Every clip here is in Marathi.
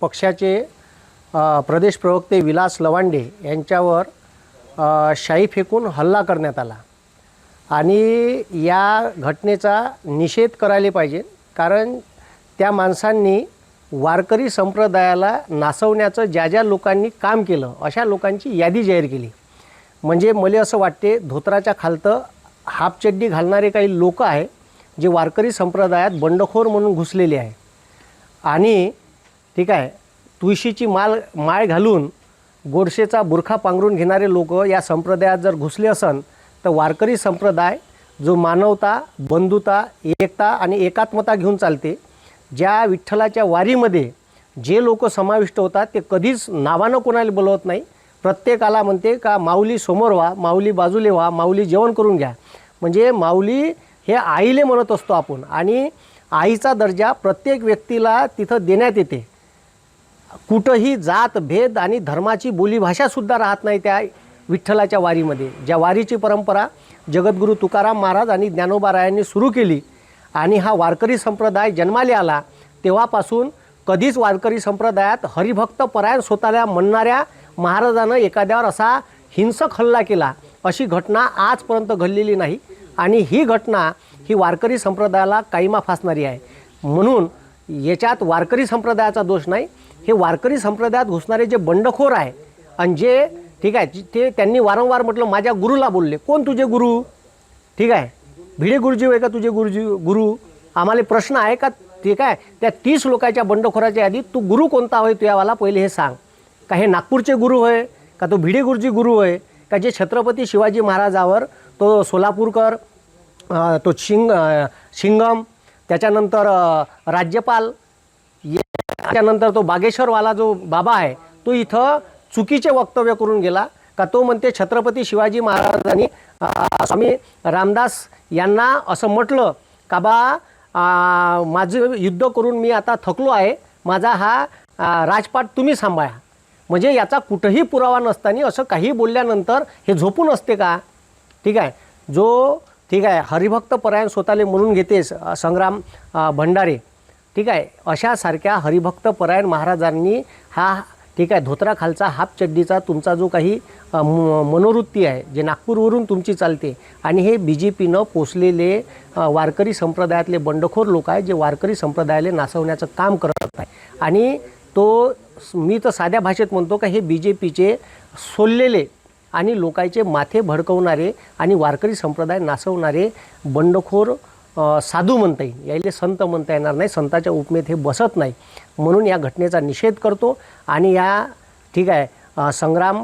पक्षाचे प्रदेश प्रवक्ते विलास लवांडे यांच्यावर शाई फेकून हल्ला करण्यात आला आणि या घटनेचा निषेध करायला पाहिजे। कारण त्या माणसांनी वारकरी संप्रदायाला नासवण्याचं ज्या ज्या लोकांनी काम केलं अशा लोकांची यादी जाहीर केली। म्हणजे मला असं वाटते धोत्राच्या खालतं हाफचड्डी घालणारे काही लोक आहे जे वारकरी संप्रदायात बंडखोर म्हणून घुसलेले आहे आणि ठीक आहे तुळशीची माळ घालून गोडसेचा बुरखा पांघरून घेणारे लोक या संप्रदायात जर घुसले असन तर वारकरी संप्रदाय जो मानवता, बंधुता, एकता आणि एकात्मता घेऊन चालते, ज्या विठ्ठलाच्या वारीमध्ये जे लोक समाविष्ट होतात ते कधीच नावानं कोणाला बोलवत नाही। प्रत्येकाला म्हणते का माऊली समोर व्हा, माऊली बाजूले व्हा, माऊली जेवण करून घ्या। म्हणजे माऊली हे आईले म्हणत असतो आपण आणि आईचा दर्जा प्रत्येक व्यक्तीला तिथं देण्यात येते। कुठंही जात भेद आणि धर्माची बोलीभाषासुद्धा राहत नाही त्या विठ्ठलाच्या वारीमध्ये। ज्या वारीची परंपरा जगद्गुरू तुकाराम महाराज आणि ज्ञानोबा रायांनी सुरू केली आणि हा वारकरी संप्रदाय जन्माला आला तेव्हापासून कधीच वारकरी संप्रदायात हरिभक्त परायण स्वतःला म्हणणाऱ्या महाराजानं एखाद्यावर असा हिंसक हल्ला केला अशी घटना आजपर्यंत घडलेली नाही आणि ही घटना ही वारकरी संप्रदायाला कायमा फासणारी आहे। म्हणून याच्यात वारकरी संप्रदायाचा दोष नाही, हे वारकरी संप्रदायात घुसणारे जे बंडखोर आहे आणि जे ठीक आहे ते त्यांनी वारंवार म्हटलं माझ्या गुरुला बोलले। कोण तुझे गुरु? ठीक आहे भिडे गुरुजी आहे का तुझे गुरु? आम्हाला प्रश्न आहे का? ठीक आहे त्या 30 लोकांच्या बंडखोराच्या यादीत तू गुरु कोणता होय तुझ्यावाला पहिले हे सांग। का हे नागपूरचे गुरु होय का तो भिडे गुरुजी गुरु होय का जे छत्रपती शिवाजी महाराजावर तो सोलापूरकर तो शिंगम त्याच्यानंतर राज्यपाल त्यानंतर तो बागेश्वरवाला जो बाबा आहे तो इथं चुकीचे वक्तव्य करून गेला का तो म्हणते छत्रपती शिवाजी महाराजांनी स्वामी रामदास यांना असं म्हटलं का बा माझं युद्ध करून मी आता थकलो आहे, माझा हा राजपाट तुम्ही सांभाळा। म्हणजे याचा कुठंही पुरावा नसताना असं काही बोलल्यानंतर हे झोपून असते का? ठीक आहे जो ठीक आहे हरिभक्त परायण स्वतःले म्हणून घेते संग्राम भंडारे, ठीक आहे अशासारख्या हरिभक्त परायण महाराजांनी हा ठीक आहे धोत्राखालचा हाफ चड्डीचा तुमचा जो काही मनोवृत्ती आहे जे नागपूरवरून तुमची चालते आणि हे BJPनं पोसलेले वारकरी संप्रदायातले बंडखोर लोक आहे जे वारकरी संप्रदायाला नासवण्याचं काम करत आहे आणि तो मी तर साध्या भाषेत म्हणतो का हे BJPचे सोललेले आणि लोकांचे माथे भडकवणारे आणि वारकरी संप्रदाय नासवणारे बंडखोर साधू म्हणता येईल, यायले संत म्हणता येणार नाही, संताच्या उपमेत हे बसत नाही। म्हणून या घटनेचा निषेध करतो आणि या ठीक आहे संग्राम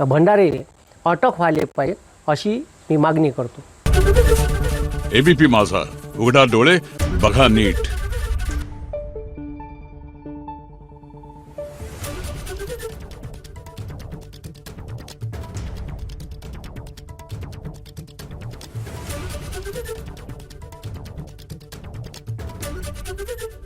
भंडारे अटक व्हायला पाहिजे अशी मी मागणी करतो। ABP माझा, उघडा डोळे बघा नीट। Thank you.